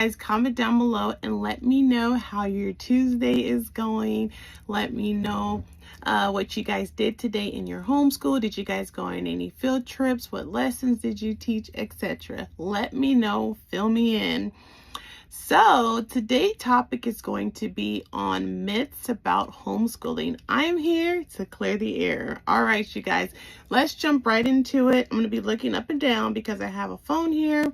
Guys, comment down below and let me know how your Tuesday is going. Let me know what you guys did today in your homeschool. Did you guys go on any field trips? What lessons did you teach, etc.? Let me know. Fill me in. So today's topic is going to be on myths about homeschooling. I'm here to clear the air. All right, you guys, let's jump right into it. I'm going to be looking up and down because I have a phone here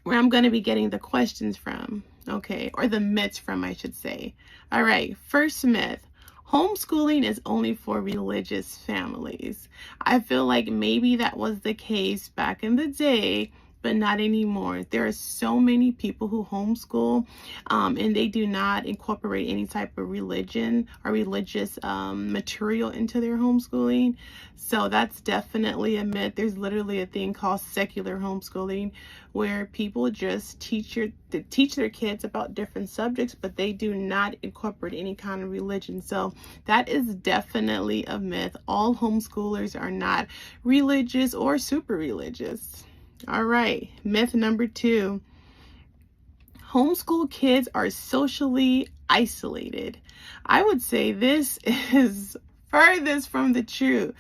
where I'm going to be getting the questions from, okay, or the myths from, I should say. All right, first myth. Homeschooling is only for religious families. I feel like maybe that was the case back in the day, but not anymore. There are so many people who homeschool and they do not incorporate any type of religion or religious material into their homeschooling. So that's definitely a myth. There's literally a thing called secular homeschooling where people just teach their kids about different subjects, but they do not incorporate any kind of religion. So that is definitely a myth. All homeschoolers are not religious or super religious. All right, myth number 2. Homeschool kids are socially isolated. I would say this is furthest from the truth.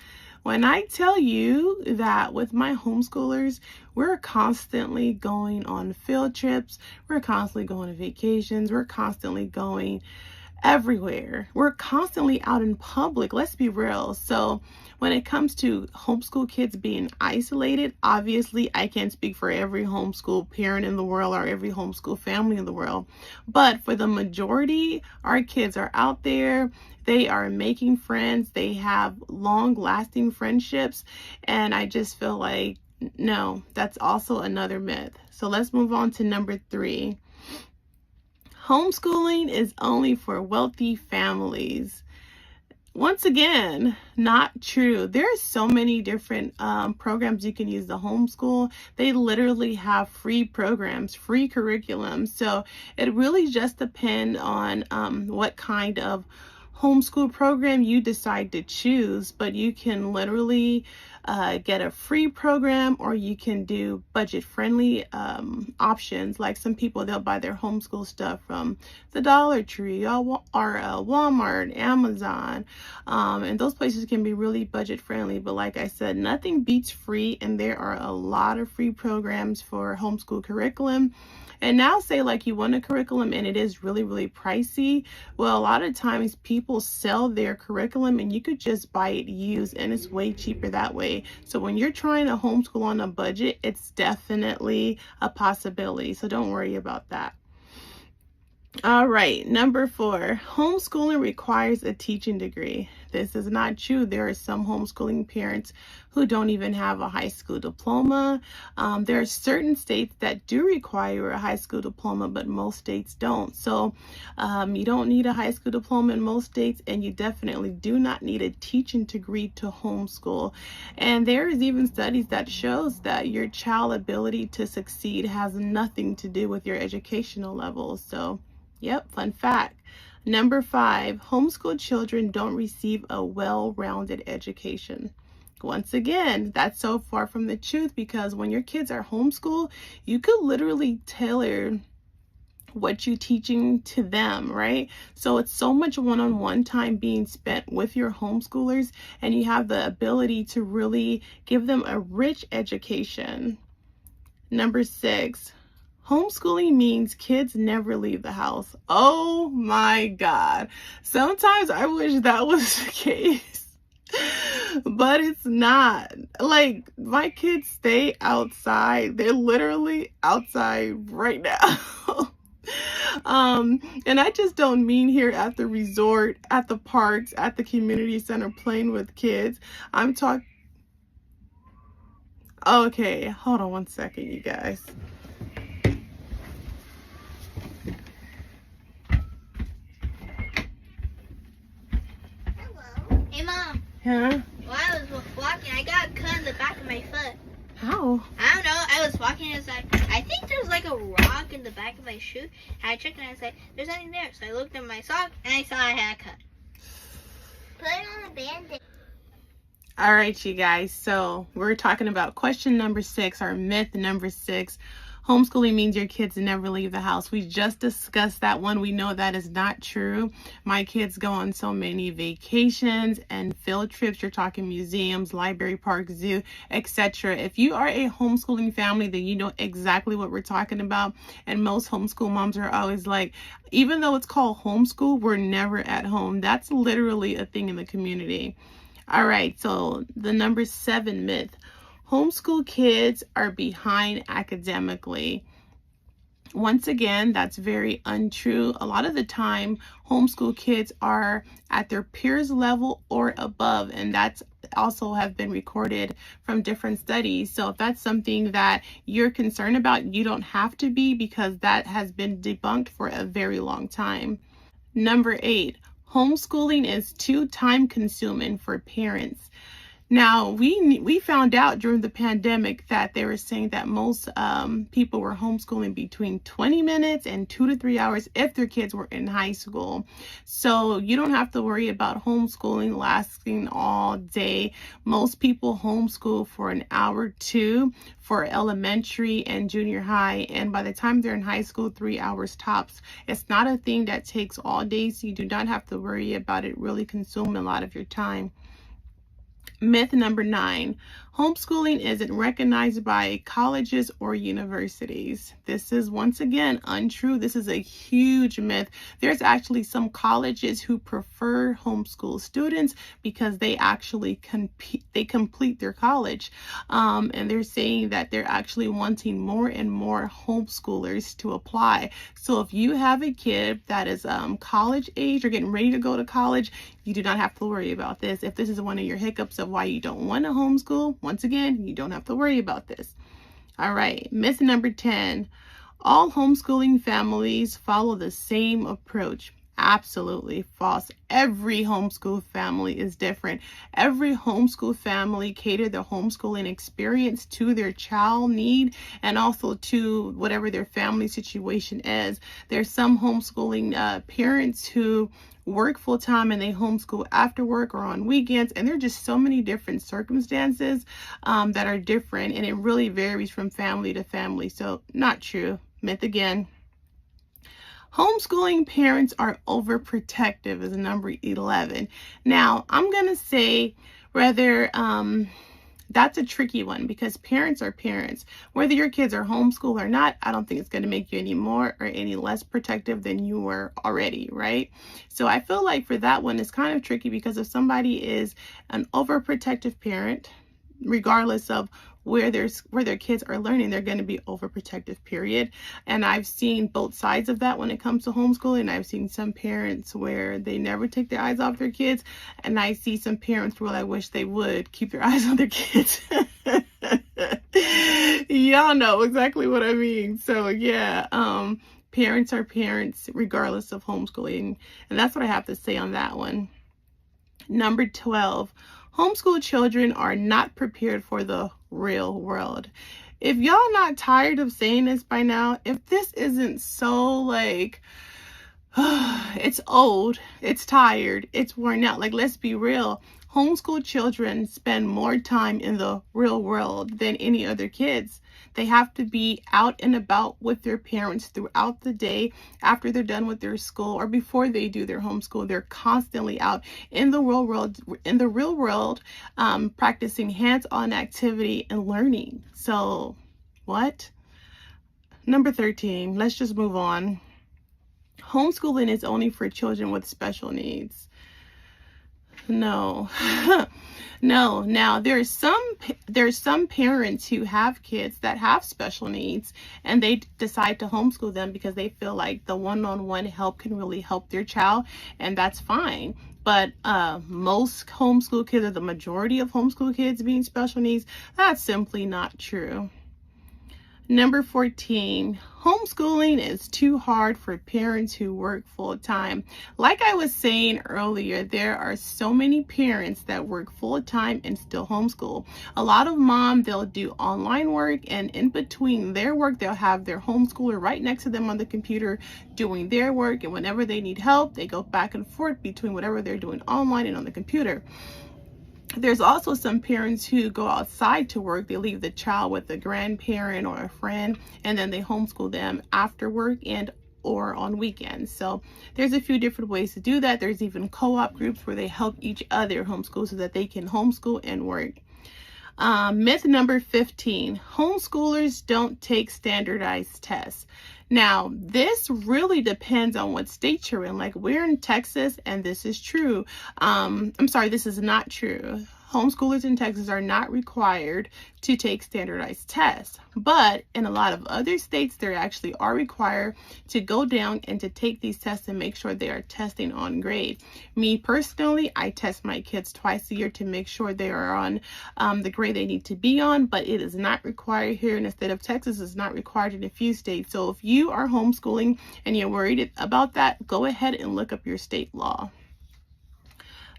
When I tell you that with my homeschoolers, we're constantly going on field trips, we're constantly going to vacations, we're constantly going everywhere. We're constantly out in public, let's be real. So when it comes to homeschool kids being isolated, obviously I can't speak for every homeschool parent in the world or every homeschool family in the world, but for the majority, our kids are out there. They are making friends. They have long-lasting friendships, and I just feel like, no, that's also another myth. So let's move on to number 3. Homeschooling is only for wealthy families. Once again, not true. There are so many different programs you can use to homeschool. They literally have free programs, free curriculum. So it really just depends on what kind of homeschool program you decide to choose, but you can literally get a free program, or you can do budget-friendly options. Like some people, they'll buy their homeschool stuff from the Dollar Tree or Walmart, Amazon, and those places can be really budget-friendly. But like I said, nothing beats free, and there are a lot of free programs for homeschool curriculum. And now say like you want a curriculum and it is really, really pricey. Well, a lot of times people sell their curriculum and you could just buy it used, and it's way cheaper that way. So when you're trying to homeschool on a budget, it's definitely a possibility. So don't worry about that. All right, number 4, homeschooling requires a teaching degree. This is not true. There are some homeschooling parents who don't even have a high school diploma. There are certain states that do require a high school diploma, but most states don't. So you don't need a high school diploma in most states, and you definitely do not need a teaching degree to homeschool. And there is even studies that shows that your child's ability to succeed has nothing to do with your educational levels. So yep, fun fact. Number 5, homeschool children don't receive a well-rounded education. Once again, that's so far from the truth, because when your kids are homeschooled, you could literally tailor what you're teaching to them, right? So it's so much one-on-one time being spent with your homeschoolers, and you have the ability to really give them a rich education. Number 6, homeschooling means kids never leave the house. Oh my God. Sometimes I wish that was the case, but it's not. Like, my kids stay outside. They're literally outside right now. And I just don't mean here at the resort, at the parks, at the community center playing with kids. I'm talking. Okay, hold on one second, you guys. Hey, Mom. Huh? While I was walking, I got a cut in the back of my foot. How? I don't know. I was walking and it's like, I think there's like a rock in the back of my shoe. And I checked and I was like, there's nothing there. So I looked at my sock and I saw I had a cut. Put it on a band-aid. All right, you guys. So we're talking about question number 6, or myth number 6. Homeschooling means your kids never leave the house. We just discussed that one. We know that is not true. My kids go on so many vacations and field trips. You're talking museums, library, park, zoo, etc. If you are a homeschooling family, then you know exactly what we're talking about. And most homeschool moms are always like, even though it's called homeschool, we're never at home. That's literally a thing in the community. All right, so the number 7 myth. Homeschool kids are behind academically. Once again, that's very untrue. A lot of the time, homeschool kids are at their peers level or above, and that's also have been recorded from different studies. So if that's something that you're concerned about, you don't have to be, because that has been debunked for a very long time. Number 8, homeschooling is too time consuming for parents. Now, we found out during the pandemic that they were saying that most people were homeschooling between 20 minutes and 2 to 3 hours if their kids were in high school. So you don't have to worry about homeschooling lasting all day. Most people homeschool for an hour or 2 for elementary and junior high. And by the time they're in high school, 3 hours tops. It's not a thing that takes all day, so you do not have to worry about it really consuming a lot of your time. Myth number 9, homeschooling isn't recognized by colleges or universities. This is once again untrue. This is a huge myth. There's actually some colleges who prefer homeschool students because they actually complete their college. And they're saying that they're actually wanting more and more homeschoolers to apply. So if you have a kid that is college age or getting ready to go to college, you do not have to worry about this. If this is one of your hiccups of why you don't want to homeschool, once again, you don't have to worry about this. All right, myth number 10. All homeschooling families follow the same approach. Absolutely false. Every homeschool family is different. Every homeschool family cater their homeschooling experience to their child need and also to whatever their family situation is. There's some homeschooling parents who work full-time and they homeschool after work or on weekends, and there are just so many different circumstances that are different, and it really varies from family to family. So not true. Myth again. Homeschooling parents are overprotective is number 11. Now, I'm going to say whether that's a tricky one, because parents are parents. Whether your kids are homeschooled or not, I don't think it's going to make you any more or any less protective than you were already, right? So I feel like for that one, it's kind of tricky, because if somebody is an overprotective parent, regardless of where their kids are learning, they're going to be overprotective, period. And I've seen both sides of that when it comes to homeschooling. I've seen some parents where they never take their eyes off their kids, and I see some parents where I wish they would keep their eyes on their kids. Y'all know exactly what I mean. So yeah, parents are parents regardless of homeschooling, and that's what I have to say on that one. Number 12. Homeschool children are not prepared for the real world. If y'all not tired of saying this by now, if this isn't so like, it's old, it's tired, it's worn out, like, let's be real. Homeschool children spend more time in the real world than any other kids. They have to be out and about with their parents throughout the day after they're done with their school or before they do their homeschool. They're constantly out in the real world, practicing hands-on activity and learning. So what? Number 13, let's just move on. Homeschooling is only for children with special needs. No. No. Now, there's some parents who have kids that have special needs, and they decide to homeschool them because they feel like the one-on-one help can really help their child, and that's fine. But most homeschool kids, or the majority of homeschool kids being special needs, that's simply not true. Number 14, homeschooling is too hard for parents who work full time. Like I was saying earlier, there are so many parents that work full time and still homeschool. A lot of moms, they'll do online work, and in between their work, they'll have their homeschooler right next to them on the computer doing their work. And whenever they need help, they go back and forth between whatever they're doing online and on the computer. There's also some parents who go outside to work. They leave the child with a grandparent or a friend, and then they homeschool them after work and or on weekends. So there's a few different ways to do that. There's even co-op groups where they help each other homeschool so that they can homeschool and work. Myth number 15, homeschoolers don't take standardized tests. Now, this really depends on what state you're in. Like, we're in Texas, and this is true. I'm sorry, this is not true. Homeschoolers in Texas are not required to take standardized tests, but in a lot of other states, they actually are required to go down and to take these tests and make sure they are testing on grade. Me personally, I test my kids twice a year to make sure they are on the grade they need to be on, but it is not required here in the state of Texas. It's not required in a few states. So if you are homeschooling and you're worried about that, go ahead and look up your state law.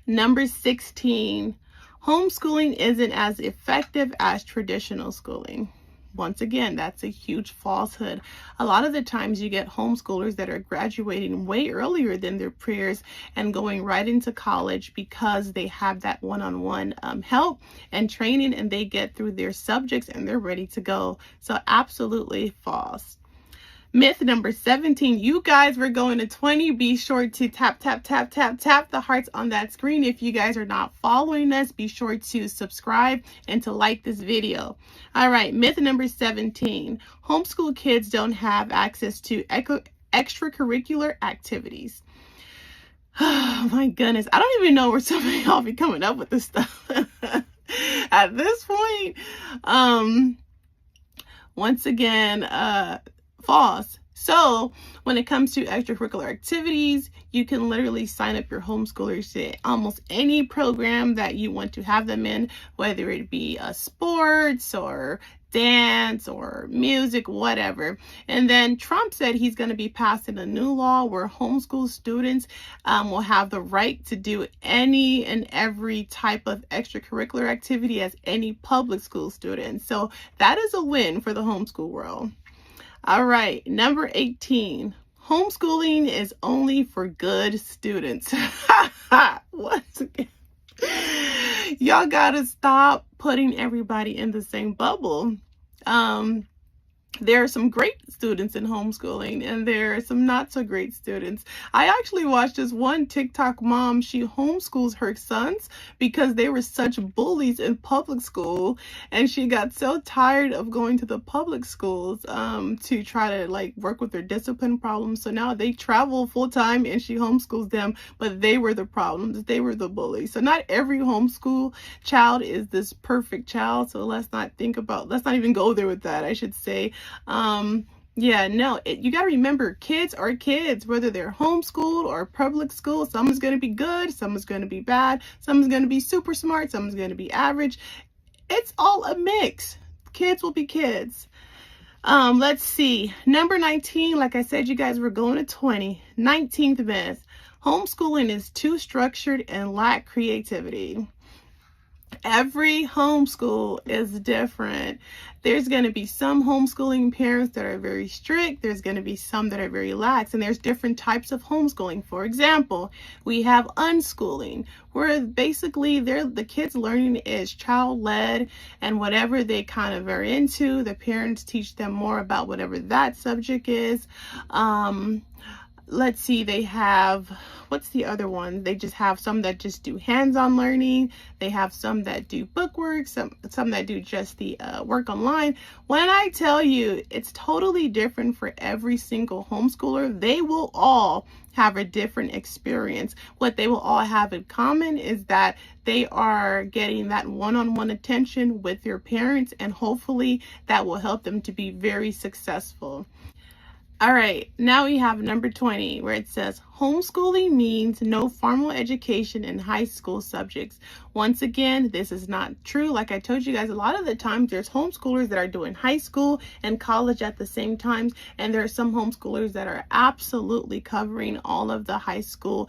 Number 16. Homeschooling isn't as effective as traditional schooling. Once again, that's a huge falsehood. A lot of the times you get homeschoolers that are graduating way earlier than their peers and going right into college because they have that one-on-one help and training, and they get through their subjects and they're ready to go. So absolutely false. Myth number 17, you guys, we're going to 20. Be sure to tap the hearts on that screen. If you guys are not following us, be sure to subscribe and to like this video. All right, myth number 17, homeschool kids don't have access to extracurricular activities. Oh my goodness, I don't even know where some of y'all be coming up with this stuff at this point. Once again, false. So when it comes to extracurricular activities, you can literally sign up your homeschoolers to almost any program that you want to have them in, whether it be sports or dance or music, whatever. And then Trump said he's going to be passing a new law where homeschool students will have the right to do any and every type of extracurricular activity as any public school student. So that is a win for the homeschool world. All right, number 18, homeschooling is only for good students. Once again, y'all gotta stop putting everybody in the same bubble. There are some great students in homeschooling, and there are some not so great students. I actually watched this one TikTok mom. She homeschools her sons because they were such bullies in public school, and she got so tired of going to the public schools to try to like work with their discipline problems. So now they travel full time and she homeschools them, but they were the problems. They were the bullies. So not every homeschool child is this perfect child. So let's not even go there with that, I should say. Yeah, no, you got to remember, kids are kids, whether they're homeschooled or public school. Someone's going to be good, someone's going to be bad, someone's going to be super smart, someone's going to be average. It's all a mix. Kids will be kids. Let's see. Number 19, like I said, you guys were going to 20. 19th myth. Homeschooling is too structured and lack creativity. Every homeschool is different. There's going to be some homeschooling parents that are very strict. There's going to be some that are very lax, and there's different types of homeschooling. For example, we have unschooling, where basically the kids' learning is child-led, and whatever they kind of are into, the parents teach them more about whatever that subject is. Let's see, they have, what's the other one? They just have some that just do hands-on learning. They have some that do bookwork, some that do just the work online. When I tell you, it's totally different for every single homeschooler. They will all have a different experience. What they will all have in common is that they are getting that one-on-one attention with their parents, and hopefully that will help them to be very successful. All right, now we have number 20, where it says homeschooling means no formal education in high school subjects. Once again, this is not true. Like I told you guys, a lot of the times there's homeschoolers that are doing high school and college at the same time, and there are some homeschoolers that are absolutely covering all of the high school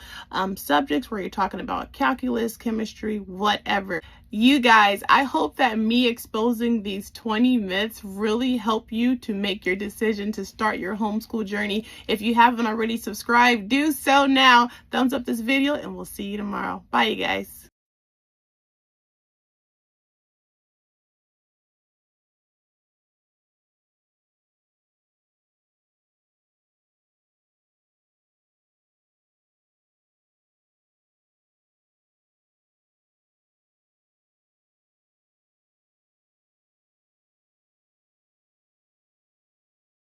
subjects, where you're talking about calculus, chemistry, whatever. You guys, I hope that me exposing these 20 myths really help you to make your decision to start your homeschool journey. If you haven't already subscribed, do so now. Thumbs up this video, and we'll see you tomorrow. Bye, you guys.